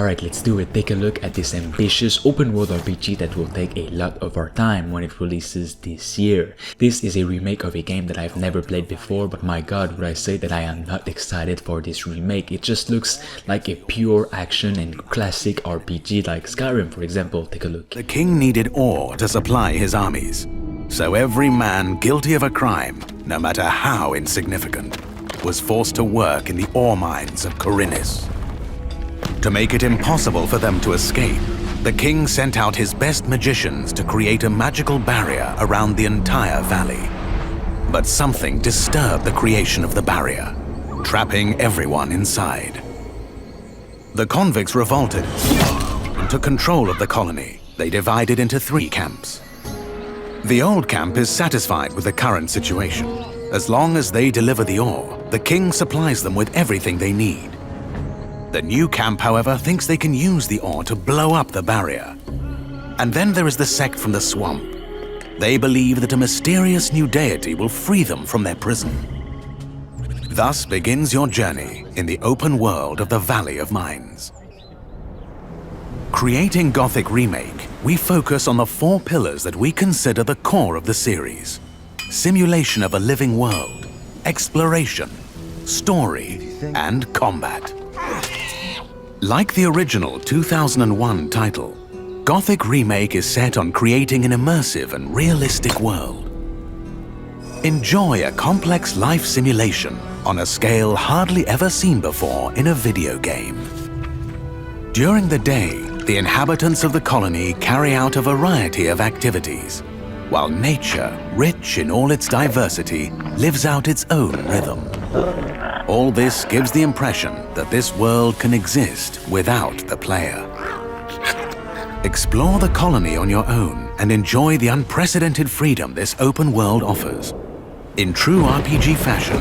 Alright, let's do it. Take a look at this ambitious open world RPG that will take a lot of our time when it releases this year. This is a remake of a game that I've never played before, but my god, would I say that I am not excited for this remake. It just looks like a pure action and classic RPG like Skyrim, for example. Take a look. The king needed ore to supply his armies, so every man guilty of a crime, no matter how insignificant, was forced to work in the ore mines of Khorinis. To make it impossible for them to escape, the king sent out his best magicians to create a magical barrier around the entire valley. But something disturbed the creation of the barrier, trapping everyone inside. The convicts revolted and took control of the colony. They divided into 3 camps. The old camp is satisfied with the current situation. As long as they deliver the ore, the king supplies them with everything they need. The new camp, however, thinks they can use the ore to blow up the barrier. And then there is the sect from the swamp. They believe that a mysterious new deity will free them from their prison. Thus begins your journey in the open world of the Valley of Mines. Creating Gothic Remake, we focus on the 4 pillars that we consider the core of the series: simulation of a living world, exploration, story, and combat. Like the original 2001 title, Gothic Remake is set on creating an immersive and realistic world. Enjoy a complex life simulation on a scale hardly ever seen before in a video game. During the day, the inhabitants of the colony carry out a variety of activities, while nature, rich in all its diversity, lives out its own rhythm. All this gives the impression that this world can exist without the player. Explore the colony on your own and enjoy the unprecedented freedom this open world offers. In true RPG fashion,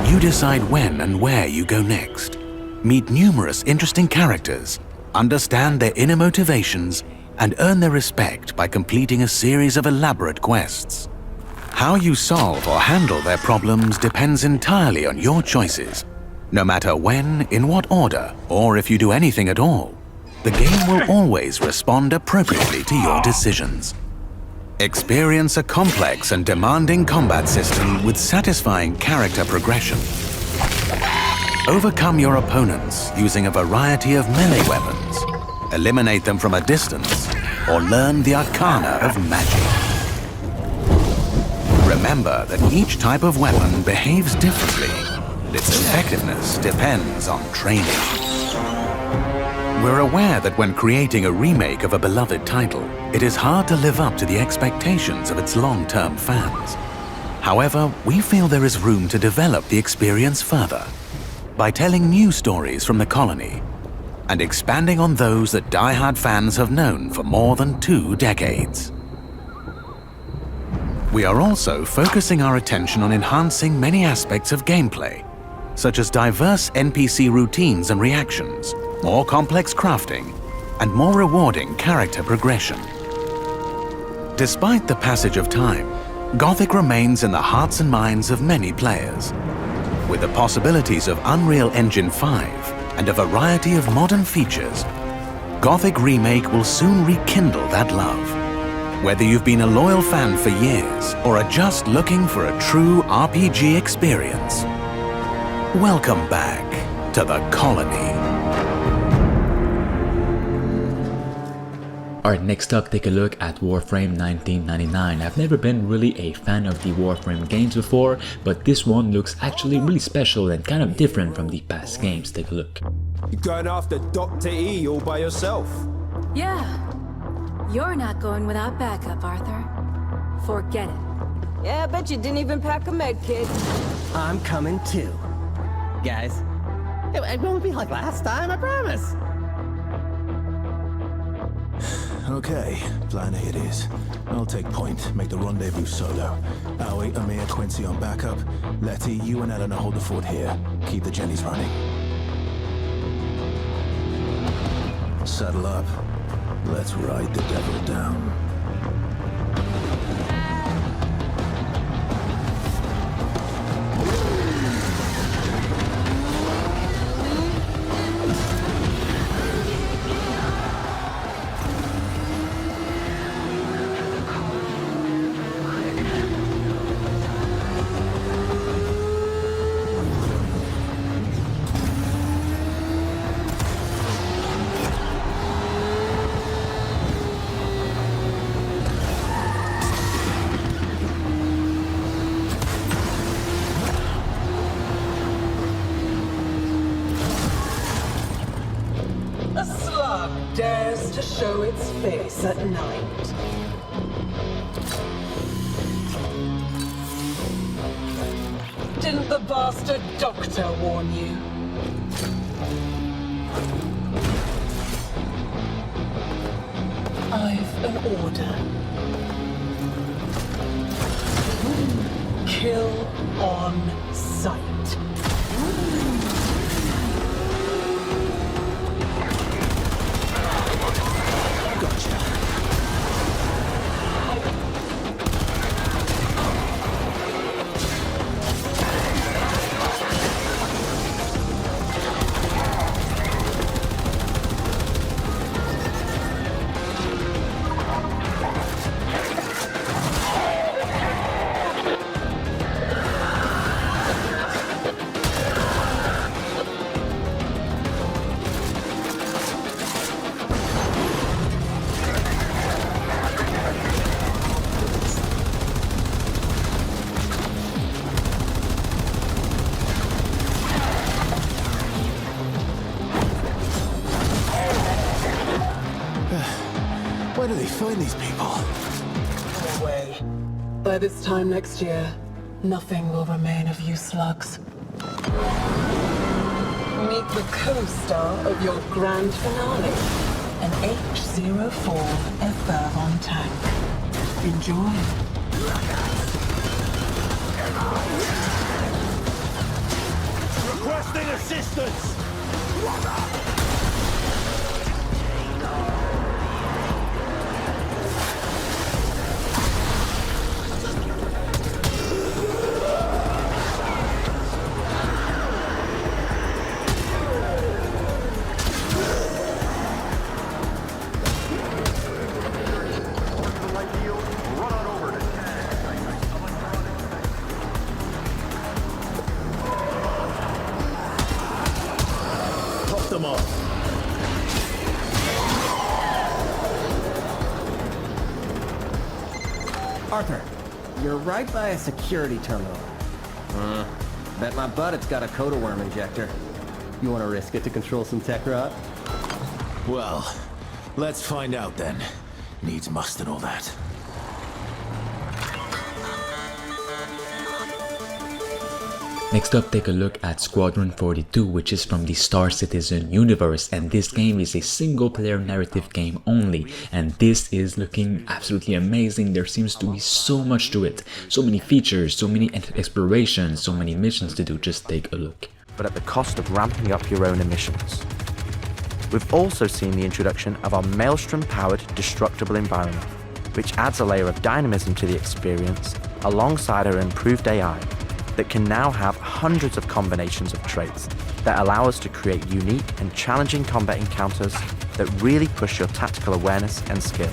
you decide when and where you go next. Meet numerous interesting characters, understand their inner motivations, and earn their respect by completing a series of elaborate quests. How you solve or handle their problems depends entirely on your choices. No matter when, in what order, or if you do anything at all, the game will always respond appropriately to your decisions. Experience a complex and demanding combat system with satisfying character progression. Overcome your opponents using a variety of melee weapons, eliminate them from a distance, or learn the arcana of magic. Remember that each type of weapon behaves differently, and its effectiveness depends on training. We're aware that when creating a remake of a beloved title, it is hard to live up to the expectations of its long-term fans. However, we feel there is room to develop the experience further by telling new stories from the colony and expanding on those that die-hard fans have known for more than 2 decades. We are also focusing our attention on enhancing many aspects of gameplay, such as diverse NPC routines and reactions, more complex crafting, and more rewarding character progression. Despite the passage of time, Gothic remains in the hearts and minds of many players. With the possibilities of Unreal Engine 5 and a variety of modern features, Gothic Remake will soon rekindle that love. Whether you've been a loyal fan for years or are just looking for a true RPG experience, welcome back to the colony. Alright, next up, take a look at Warframe 1999. I've never been really a fan of the Warframe games before, but this one looks actually really special and kind of different from the past games. Take a look. You're going after Dr. E all by yourself? Yeah. You're not going without backup, Arthur. Forget it. Yeah, I bet you didn't even pack a med kit. I'm coming too. Guys, it won't be like last time, I promise. Okay, plan A it is. I'll take point, make the rendezvous solo. Aoi, Amir, Quincy on backup. Letty, you and Eleanor hold the fort here. Keep the Jennies running. Saddle up. Let's ride the devil down. show its face at night. Didn't the bastard doctor warn you? I've an order. Kill on sight. Where do they find these people? No way. By this time next year, nothing will remain of you slugs. Meet the co-star of your grand finale, an H-04 F-on tank. Enjoy. Requesting assistance! Them off. Arthur, you're right by a security terminal. Bet my butt it's got a coda-worm injector. You want to risk it to control some tech rot? Well, let's find out then. Needs must and all that. Next up, take a look at Squadron 42, which is from the Star Citizen universe, and this game is a single player narrative game only, and this is looking absolutely amazing. There seems to be so much to it, so many features, so many explorations, so many missions to do. Just take a look. But at the cost of ramping up your own emissions. We've also seen the introduction of our Maelstrom-powered destructible environment, which adds a layer of dynamism to the experience alongside our improved AI that can now have hundreds of combinations of traits that allow us to create unique and challenging combat encounters that really push your tactical awareness and skill.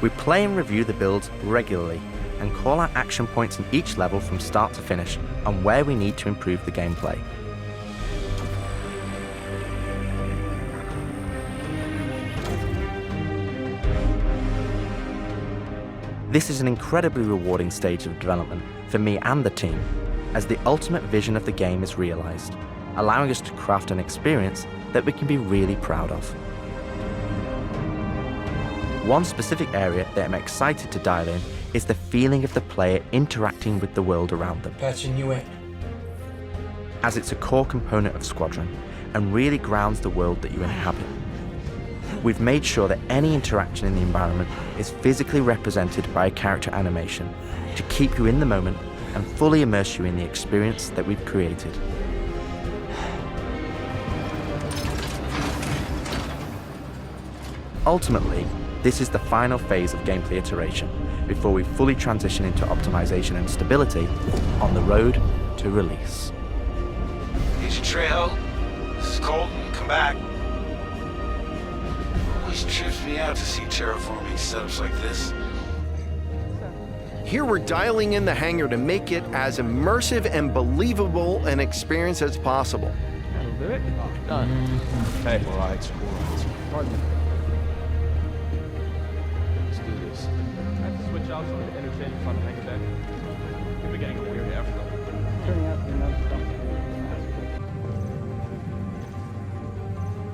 We play and review the builds regularly and call out action points in each level from start to finish and where we need to improve the gameplay. This is an incredibly rewarding stage of development for me and the team, as the ultimate vision of the game is realized, allowing us to craft an experience that we can be really proud of. One specific area that I'm excited to dial in is the feeling of the player interacting with the world around them. Patching you in. As it's a core component of Squadron and really grounds the world that you inhabit. We've made sure that any interaction in the environment is physically represented by a character animation to keep you in the moment and fully immerse you in the experience that we've created. Ultimately, this is the final phase of gameplay iteration before we fully transition into optimization and stability on the road to release. Agent Trejo, this is Colton, come back. Always trips me out to see terraforming setups like this. Here we're dialing in the hangar to make it as immersive and believable an experience as possible. That'll do it. Done. Okay. All right. Pardon me. Let's do this. I have to switch out some of the interchange fun things there. You'll be getting a weird after. Turning out to be another stuff.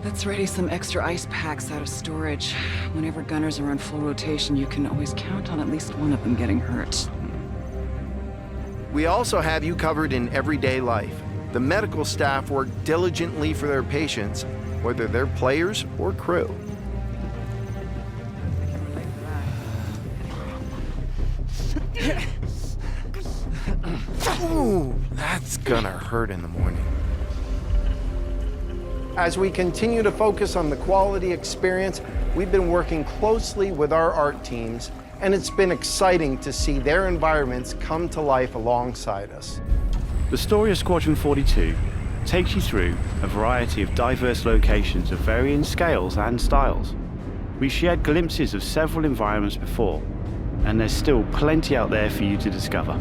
Let's ready some extra ice packs out of storage. Whenever gunners are on full rotation, you can always count on at least one of them getting hurt. We also have you covered in everyday life. The medical staff work diligently for their patients, whether they're players or crew. Ooh, that's gonna hurt in the morning. As we continue to focus on the quality experience, we've been working closely with our art teams, and it's been exciting to see their environments come to life alongside us. The story of Squadron 42 takes you through a variety of diverse locations of varying scales and styles. We shared glimpses of several environments before, and there's still plenty out there for you to discover.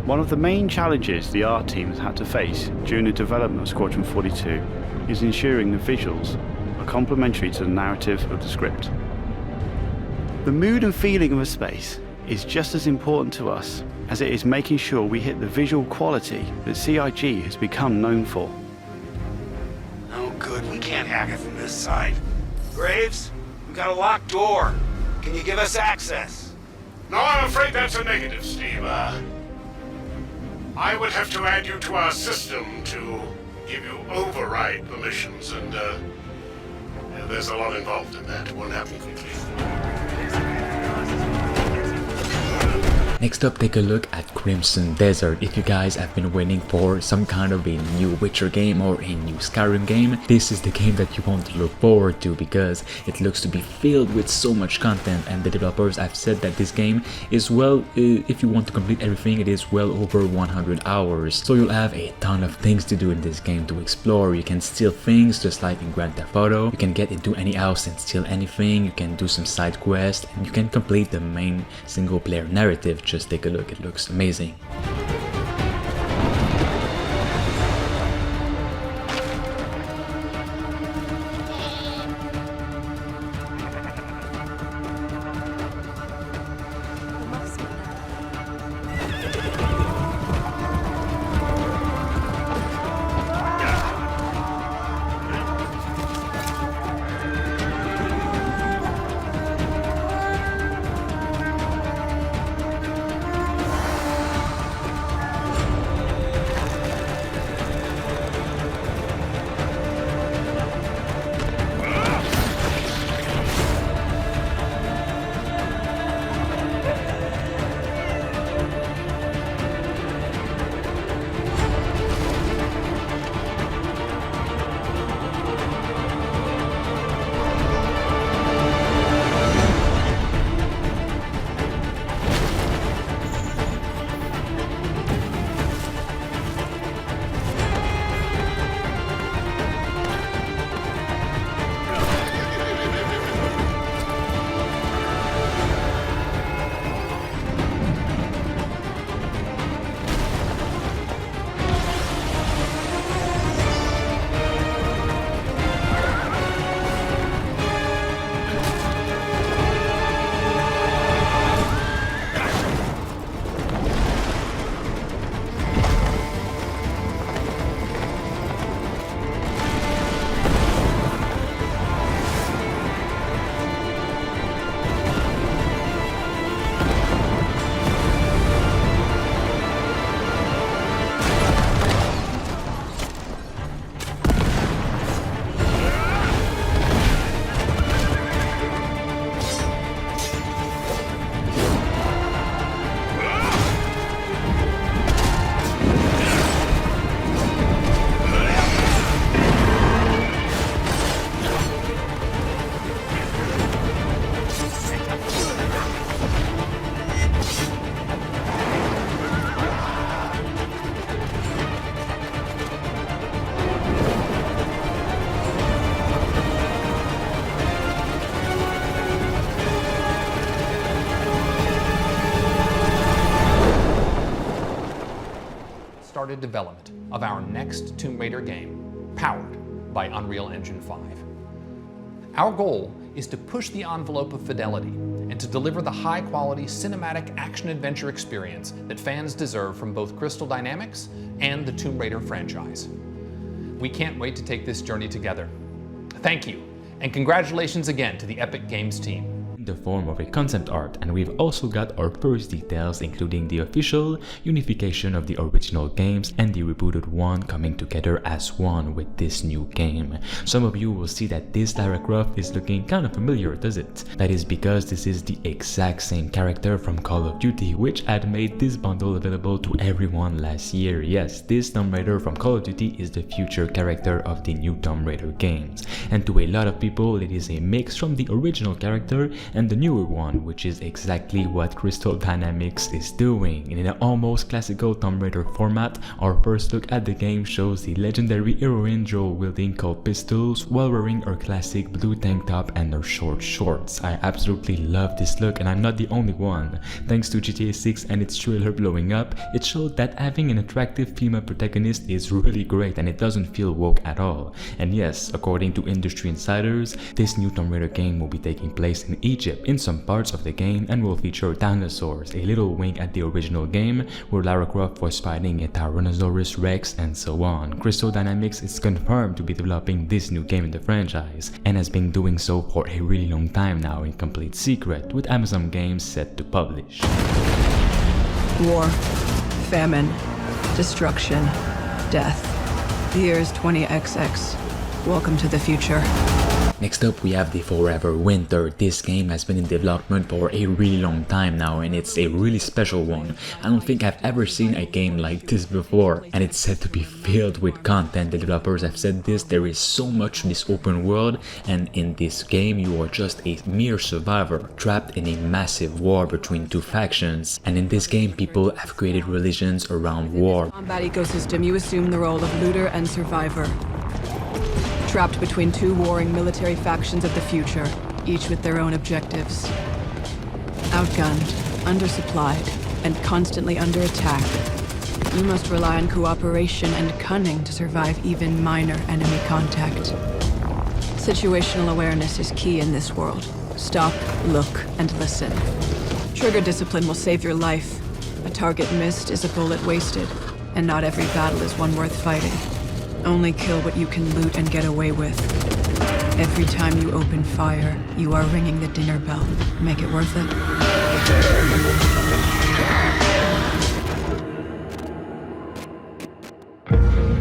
One of the main challenges the art team has had to face during the development of Squadron 42 is ensuring the visuals are complementary to the narrative of the script. The mood and feeling of a space is just as important to us as it is making sure we hit the visual quality that CIG has become known for. Oh, good. We can't hack it from this side. Graves, we got a locked door. Can you give us access? No, I'm afraid that's a negative, Steve. I would have to add you to our system to give you override permissions, and there's a lot involved in that. It won't happen quickly. Next up, take a look at Crimson Desert. If you guys have been waiting for some kind of a new Witcher game or a new Skyrim game, this is the game that you want to look forward to because it looks to be filled with so much content, and the developers have said that this game is, well, if you want to complete everything, it is well over 100 hours. So you'll have a ton of things to do in this game to explore. You can steal things just like in Grand Theft Auto. You can get into any house and steal anything. You can do some side quests, and you can complete the main single player narrative. Just take a look, it looks amazing. started development of our next Tomb Raider game, powered by Unreal Engine 5. Our goal is to push the envelope of fidelity and to deliver the high-quality cinematic action-adventure experience that fans deserve from both Crystal Dynamics and the Tomb Raider franchise. We can't wait to take this journey together. Thank you, and congratulations again to the Epic Games team. In the form of a concept art, and we've also got our first details, including the official unification of the original games and the rebooted one coming together as one with this new game. Some of you will see that this Lara Croft is looking kind of familiar, does it? That is because this is the exact same character from Call of Duty, which had made this bundle available to everyone last year. Yes, this Tomb Raider from Call of Duty is the future character of the new Tomb Raider games, and to a lot of people it is a mix from the original character and the newer one, which is exactly what Crystal Dynamics is doing. In an almost classical Tomb Raider format, our first look at the game shows the legendary heroine Joel wielding cold pistols while wearing her classic blue tank top and her short shorts. I absolutely love this look, and I'm not the only one. Thanks to GTA 6 and its trailer blowing up, it showed that having an attractive female protagonist is really great and it doesn't feel woke at all. And yes, according to industry insiders, this new Tomb Raider game will be taking place in Egypt in some parts of the game and will feature dinosaurs, a little wink at the original game where Lara Croft was fighting a Tyrannosaurus Rex and so on. Crystal Dynamics is confirmed to be developing this new game in the franchise and has been doing so for a really long time now in complete secret, with Amazon Games set to publish. War, famine, destruction, death. The year is 20XX. Welcome to the future. Next up we have the Forever Winter. This game has been in development for a really long time now and it's a really special one. I don't think I've ever seen a game like this before, and it's said to be filled with content. The developers have said this, there is so much in this open world, and in this game you are just a mere survivor trapped in a massive war between two factions, and in this game people have created religions around war. Combat ecosystem, you assume the role of looter and survivor. Trapped between two warring military factions of the future, each with their own objectives. Outgunned, undersupplied, and constantly under attack, you must rely on cooperation and cunning to survive even minor enemy contact. Situational awareness is key in this world. Stop, look, and listen. Trigger discipline will save your life. A target missed is a bullet wasted, and not every battle is one worth fighting. Only kill what you can loot and get away with. Every time you open fire, you are ringing the dinner bell. Make it worth it.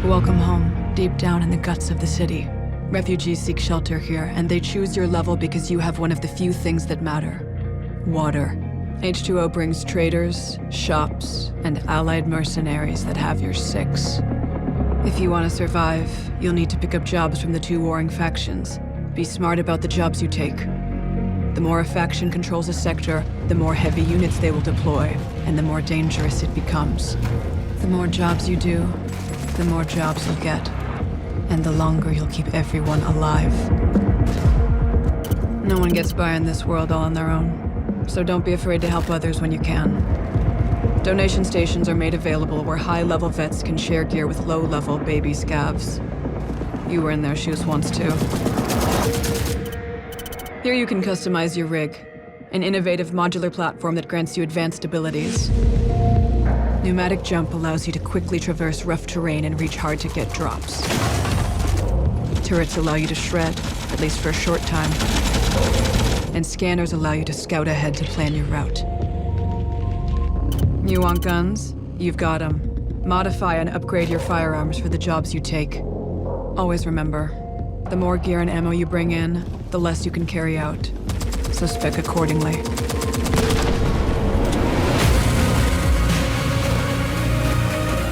Welcome home, deep down in the guts of the city. Refugees seek shelter here, and they choose your level because you have one of the few things that matter. Water. H2O brings traders, shops, and allied mercenaries that have your six. If you want to survive, you'll need to pick up jobs from the two warring factions. Be smart about the jobs you take. The more a faction controls a sector, the more heavy units they will deploy, and the more dangerous it becomes. The more jobs you do, the more jobs you'll get, and the longer you'll keep everyone alive. No one gets by in this world all on their own, so don't be afraid to help others when you can. Donation stations are made available where high-level vets can share gear with low-level baby scavs. You were in their shoes once, too. Here you can customize your rig, an innovative modular platform that grants you advanced abilities. Pneumatic jump allows you to quickly traverse rough terrain and reach hard-to-get drops. Turrets allow you to shred, at least for a short time. And scanners allow you to scout ahead to plan your route. You want guns? You've got them. Modify and upgrade your firearms for the jobs you take. Always remember, the more gear and ammo you bring in, the less you can carry out. So spec accordingly.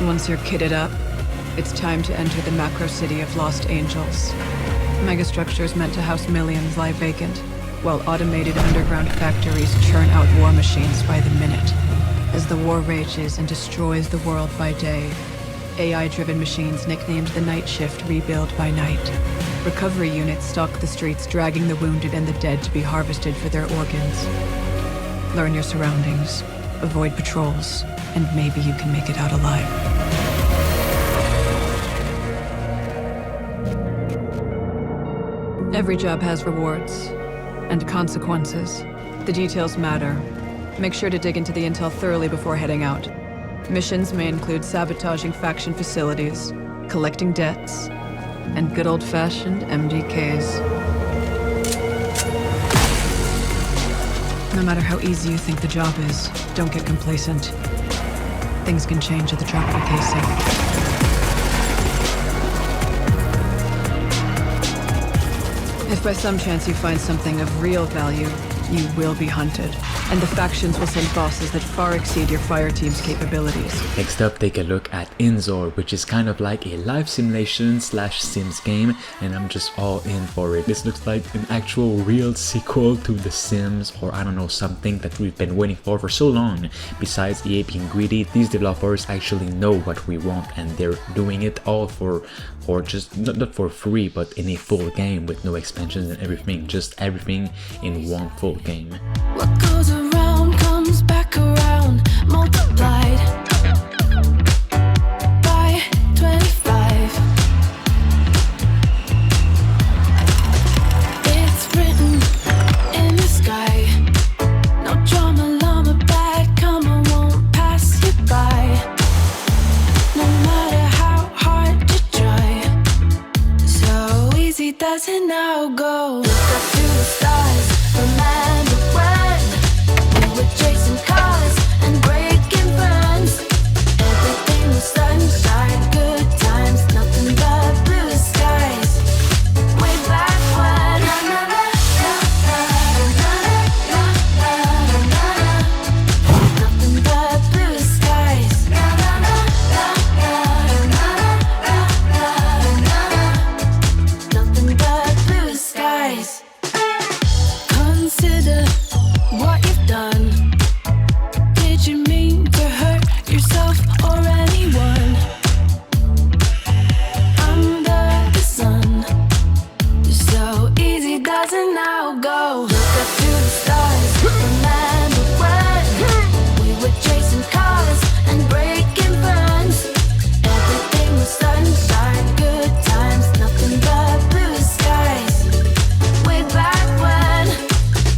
Once you're kitted up, it's time to enter the macro city of Lost Angels. Megastructures meant to house millions lie vacant, while automated underground factories churn out war machines by the minute. As the war rages and destroys the world by day, AI-driven machines nicknamed the Night Shift rebuild by night. Recovery units stalk the streets, dragging the wounded and the dead to be harvested for their organs. Learn your surroundings, avoid patrols, and maybe you can make it out alive. Every job has rewards and consequences. The details matter. Make sure to dig into the intel thoroughly before heading out. Missions may include sabotaging faction facilities, collecting debts, and good old-fashioned MDKs. No matter how easy you think the job is, don't get complacent. Things can change at the drop of a casing. If by some chance you find something of real value, you will be hunted, and the factions will send bosses that far exceed your fire team's capabilities. Next up, take a look at InZoi, which is kind of like a life simulation slash Sims game, and I'm just all in for it. This looks like an actual real sequel to The Sims, or I don't know, something that we've been waiting for so long. Besides EA being greedy, these developers actually know what we want, and they're doing it all for just not for free, but in a full game with no expansions and everything, just everything in one full game. What goes around comes back around, multiplied by 25. It's written in the sky. No drama, llama, bad karma won't pass you by. No matter how hard you try, so easy does it now go. Look up to the stars, remember when we were chasing cars and breaking burns. Everything was sunshine, good times, nothing but blue skies. Way back when. Na, na, na, na, na, na, na, na, na. Nothing but blue skies. Na, na, na, na, na, na, na, na. Nothing but blue skies. Consider what you've done. Did you mean to hurt yourself or anyone? Under the sun, so easy does it now go. Look up to the stars, remember when we were chasing cars and breaking burns. Everything was sunshine, good times, nothing but blue skies. Way back when.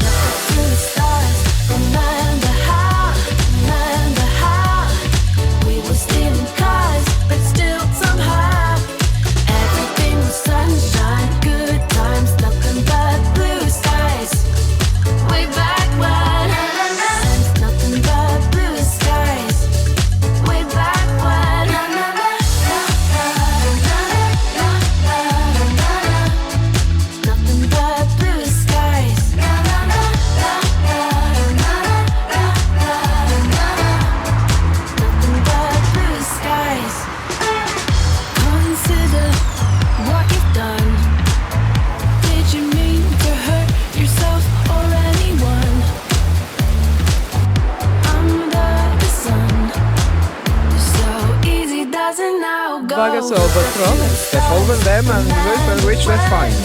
Look up to the stars, remember how we were stealing cars, but still somehow everything was sunshine, good times, nothing but blue skies. Way back when. And nothing but blue skies. Way back when. Nothing but blue skies. Nothing but blue skies. Consider what you've done. Did you mean to hurt yourself or anyone? Under the sun, so easy does it now go. Uwaga, są patrony. Te Holden Dam and which were fine.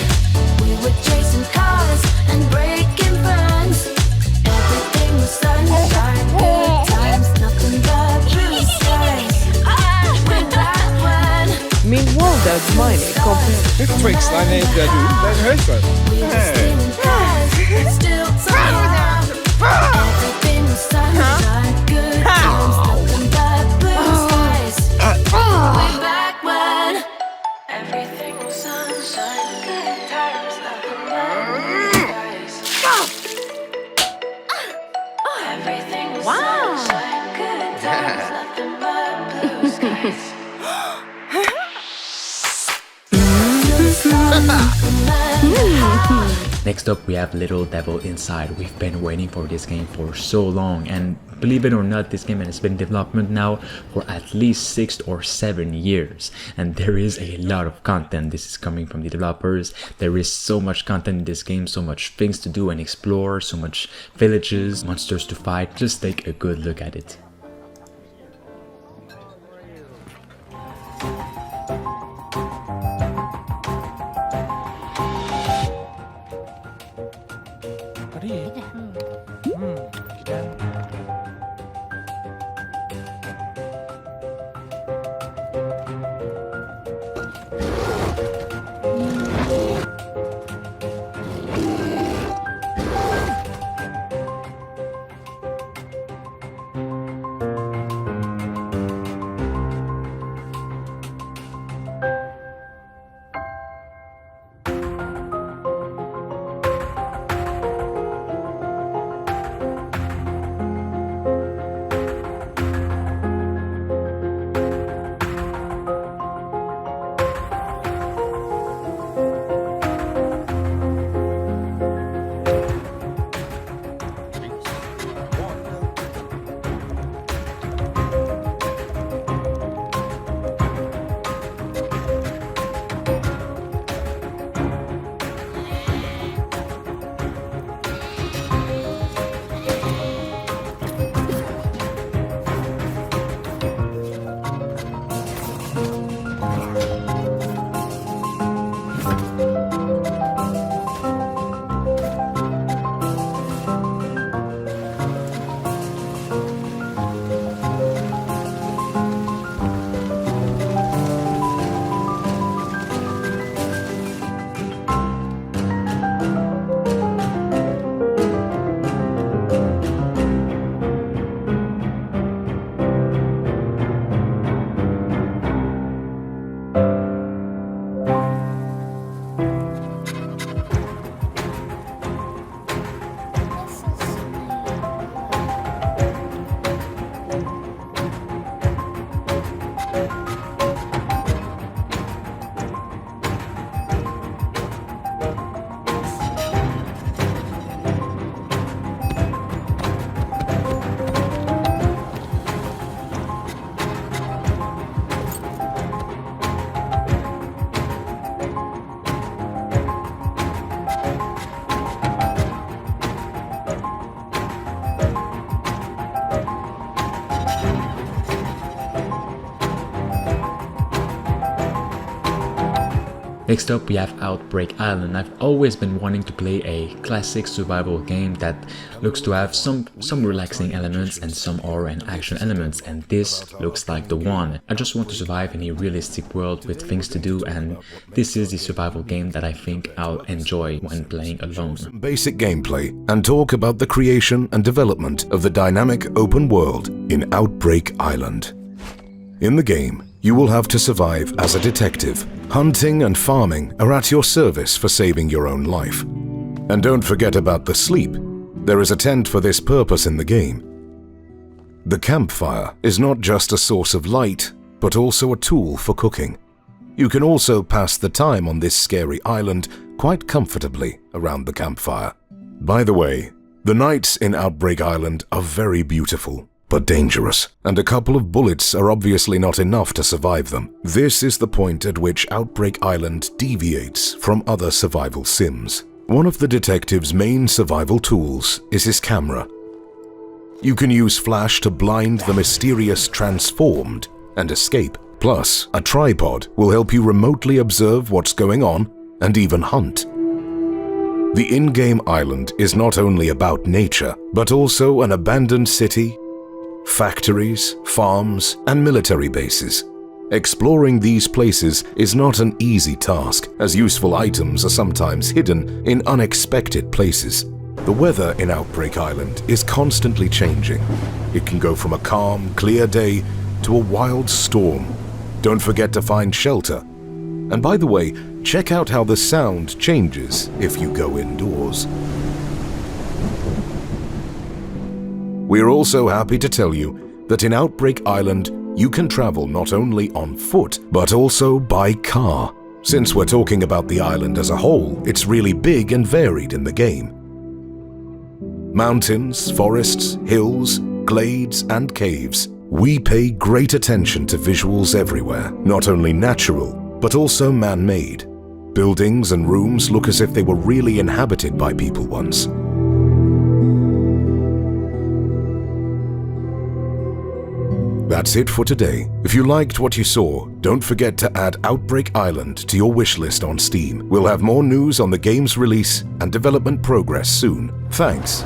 We were chasing cars and breaking burns. Everything was sunshine, good times, nothing but blue skies. Way back when. Min world är mining compared with tricks I need to do. Den hörs väl? We were stealing cars, but still somehow everything was sunshine, good times, nothing but blue skies. Way back when. Everything was sunshine, good times, nothing but blue skies. Everything was sunshine, good times, nothing but blue skies. Next up, we have Little Devil Inside. We've been waiting for this game for so long, and believe it or not, this game has been in development now for at least 6 or 7 years, and there is a lot of content. This is coming from the developers. There is so much content in this game, so much things to do and explore, so much villages, monsters to fight. Just take a good look at it. Next up we have Outbreak Island. I've always been wanting to play a classic survival game that looks to have some relaxing elements and some horror and action elements, and this looks like the one. I just want to survive in a realistic world with things to do, and this is the survival game that I think I'll enjoy when playing alone. Basic gameplay and talk about the creation and development of the dynamic open world in Outbreak Island. In the game, you will have to survive as a detective. Hunting and farming are at your service for saving your own life. And don't forget about the sleep. There is a tent for this purpose in the game. The campfire is not just a source of light, but also a tool for cooking. You can also pass the time on this scary island quite comfortably around the campfire. By the way, the nights in Outbreak Island are very beautiful, but dangerous, and a couple of bullets are obviously not enough to survive them. This is the point at which Outbreak Island deviates from other survival sims. One of the detective's main survival tools is his camera. You can use flash to blind the mysterious transformed and escape. Plus, a tripod will help you remotely observe what's going on and even hunt. The in-game island is not only about nature, but also an abandoned city, factories, farms, and military bases. Exploring these places is not an easy task, as useful items are sometimes hidden in unexpected places. The weather in Outbreak Island is constantly changing. It can go from a calm, clear day to a wild storm. Don't forget to find shelter. And by the way, check out how the sound changes if you go indoors. We're also happy to tell you that in Outbreak Island, you can travel not only on foot, but also by car. Since we're talking about the island as a whole, it's really big and varied in the game. Mountains, forests, hills, glades, and caves. We pay great attention to visuals everywhere, not only natural, but also man-made. Buildings and rooms look as if they were really inhabited by people once. That's it for today. If you liked what you saw, don't forget to add Outbreak Island to your wishlist on Steam. We'll have more news on the game's release and development progress soon. Thanks.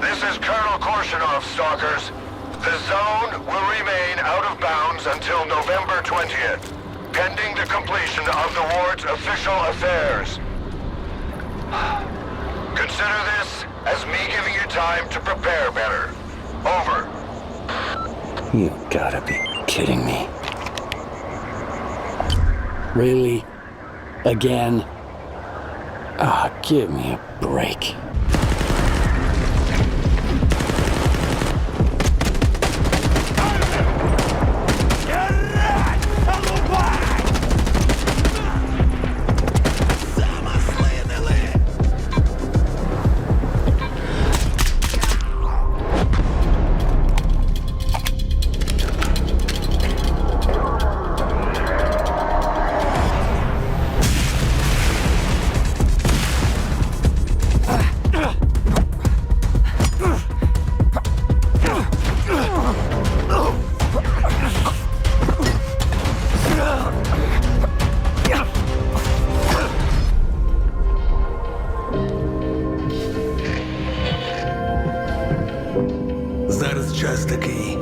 This is Colonel Korshinov, Stalkers. The zone will remain out of bounds until November 20th, pending the completion of the ward's official affairs. Consider this as me giving you time to prepare better. Over. You gotta be kidding me. Really? Again? Ah, give me a break. Зараз час такий.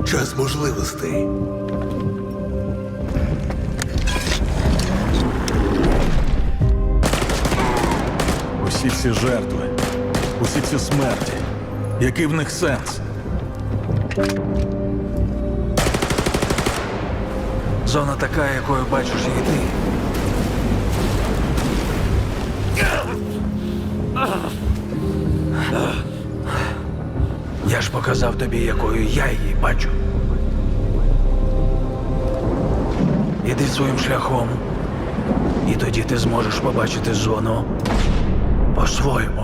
Час можливостей. Усі ці жертви, усі ці смерті. Який в них сенс? Зона така, якою бачиш її ти. Я ж показав тобі, якою я її бачу. Іди своїм шляхом, і тоді ти зможеш побачити зону по-своєму.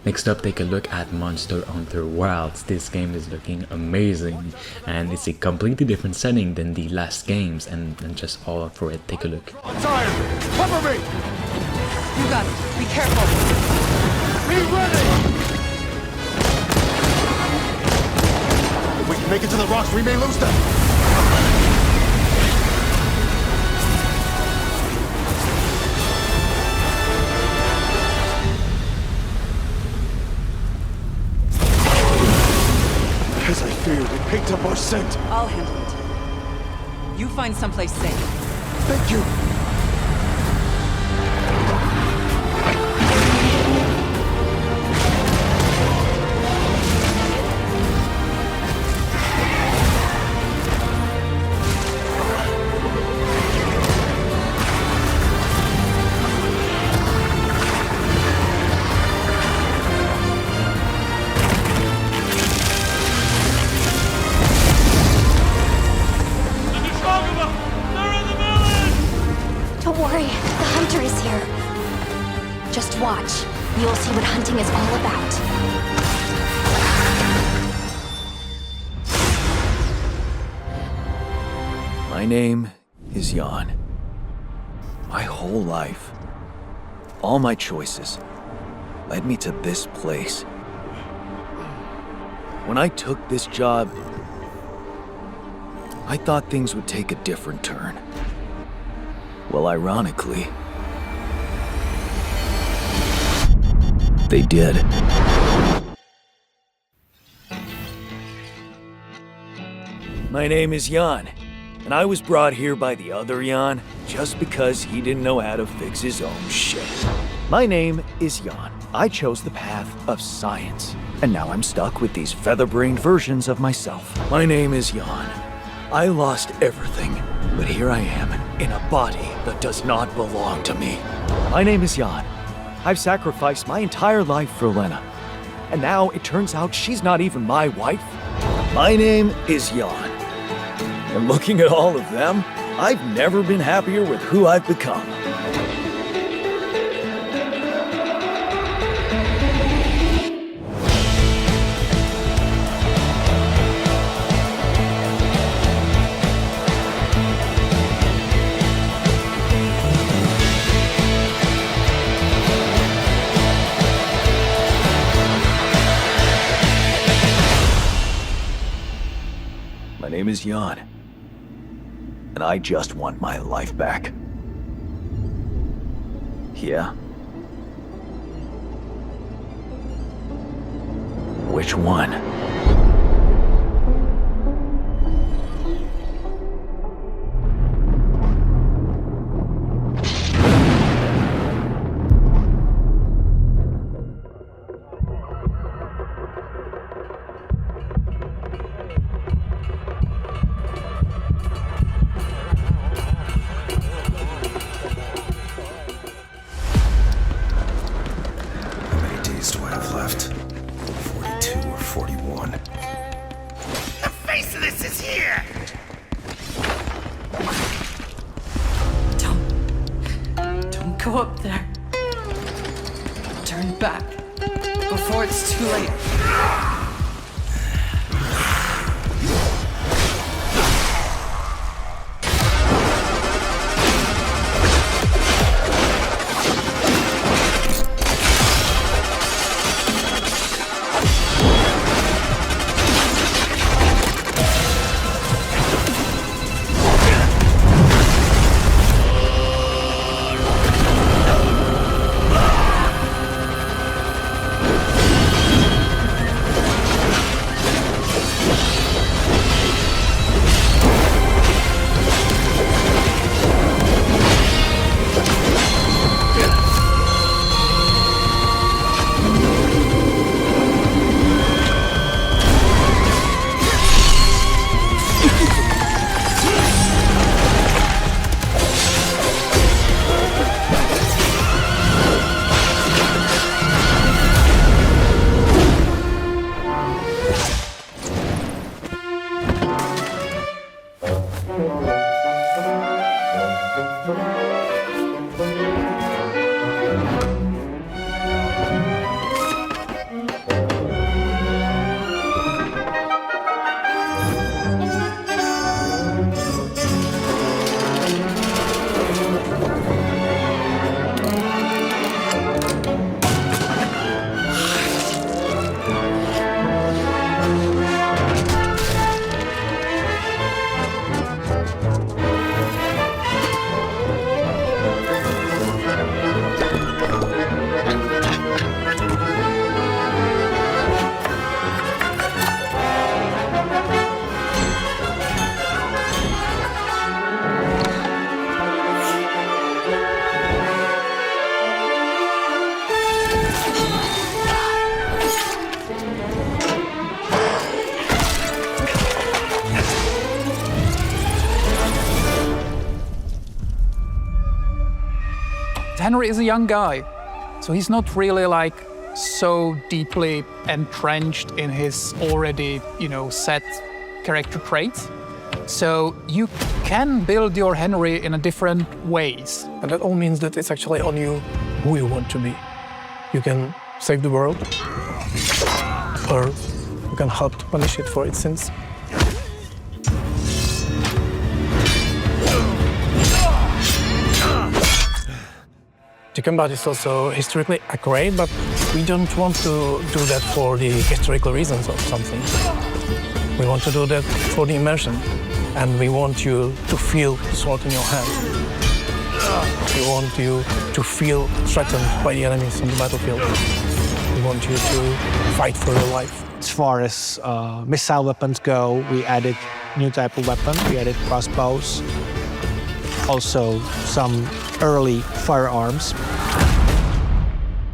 Next up, take a look at Monster Hunter Wilds. This game is looking amazing, and it's a completely different setting than the last games, and just all up for it. Take a look. I'm tired. Cover me! You got it. Be careful. Be ready! If we can make it to the rocks, we may lose them. As I feared, it picked up our scent. I'll handle it. You find someplace safe. Thank you. Don't worry, the hunter is here. Just watch. You'll see what hunting is all about. My name is Jan. My whole life, all my choices, led me to this place. When I took this job, I thought things would take a different turn. Well, ironically, they did. My name is Jan, and I was brought here by the other Jan just because he didn't know how to fix his own shit. My name is Jan. I chose the path of science, and now I'm stuck with these feather-brained versions of myself. My name is Jan. I lost everything, but here I am, in a body that does not belong to me. My name is Jan. I've sacrificed my entire life for Lena, and now it turns out she's not even my wife. My name is Jan, and looking at all of them, I've never been happier with who I've become. My name is Jan, and I just want my life back. Yeah? Which one? Go up there. Turn back before it's too late. Henry is a young guy, so he's not really like so deeply entrenched in his already, set character traits. So you can build your Henry in a different ways. And that all means that it's actually on you who you want to be. You can save the world, or you can help to punish it for its sins. The combat is also historically accurate, but we don't want to do that for the historical reasons of something. We want to do that for the immersion, and we want you to feel the sword in your hand. We want you to feel threatened by the enemies on the battlefield. We want you to fight for your life. As far as missile weapons go, we added new type of weapon. We added crossbows, also some early firearms.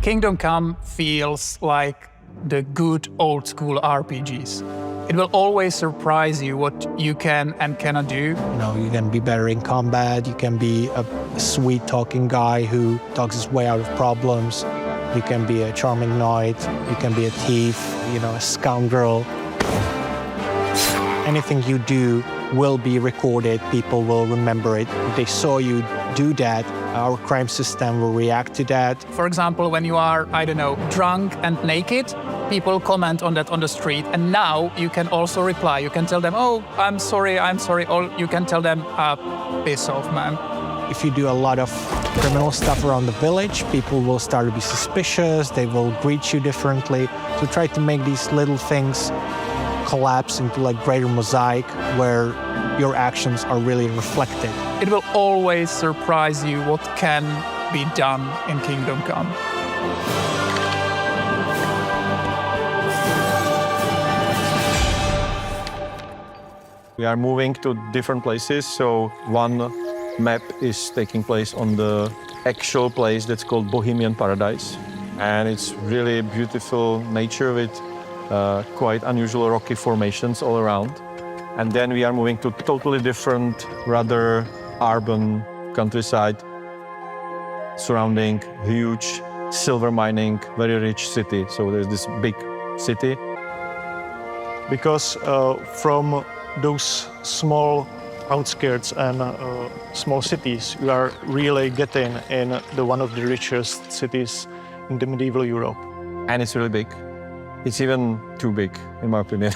Kingdom Come feels like the good old school RPGs. It will always surprise you what you can and cannot do. You can be better in combat, you can be a sweet talking guy who talks his way out of problems. You can be a charming knight, you can be a thief, a scoundrel. Anything you do will be recorded, people will remember it. If they saw you do that, our crime system will react to that. For example, when you are, drunk and naked, people comment on that on the street, and now you can also reply. You can tell them, oh, I'm sorry, or you can tell them, piss off, man. If you do a lot of criminal stuff around the village, people will start to be suspicious, they will greet you differently. So try to make these little things collapse into like greater mosaic where your actions are really reflected. It will always surprise you what can be done in Kingdom Come. We are moving to different places, so one map is taking place on the actual place that's called Bohemian Paradise. And it's really beautiful nature with quite unusual rocky formations all around. And then we are moving to totally different, rather urban countryside surrounding huge silver mining, very rich city. So there's this big city. Because from those small outskirts and small cities, you are really getting in one of the richest cities in the medieval Europe. And it's really big. It's even too big, in my opinion.